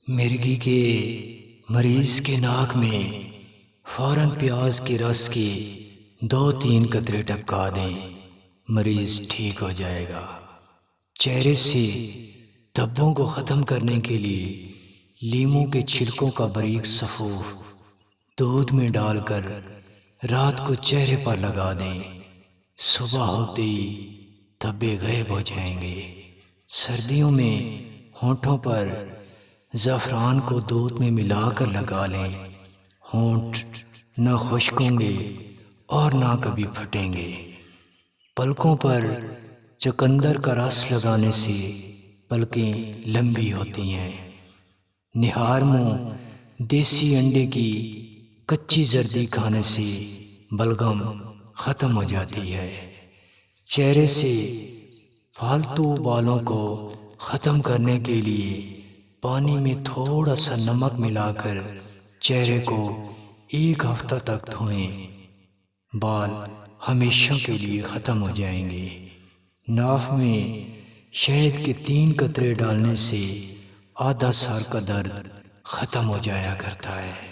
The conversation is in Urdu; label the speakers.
Speaker 1: مرگی کے مریض کے ناک میں فوراً پیاز کے رس کے 2-3 قطرے ٹپکا دیں، مریض ٹھیک ہو جائے گا۔ چہرے سے دھبوں کو ختم کرنے کے لیے لیموں کے چھلکوں کا باریک سفوف دودھ میں ڈال کر رات کو چہرے پر لگا دیں، صبح ہوتے ہی دھبے غائب ہو جائیں گے۔ سردیوں میں ہونٹوں پر زعفران کو دودھ میں ملا کر لگا لیں، ہونٹ نہ خشک ہوں گے اور نہ کبھی پھٹیں گے۔ پلکوں پر چقندر کا رس لگانے سے پلکیں لمبی ہوتی ہیں۔ نہار منہ دیسی انڈے کی کچی زردی کھانے سے بلغم ختم ہو جاتی ہے۔ چہرے سے فالتو بالوں کو ختم کرنے کے لیے پانی میں تھوڑا سا نمک ملا کر چہرے کو 1 ہفتہ تک دھوئیں، بال ہمیشہ کے لیے ختم ہو جائیں گے۔ ناف میں شہد کے 3 قطرے ڈالنے سے آدھا سر کا درد ختم ہو جایا کرتا ہے۔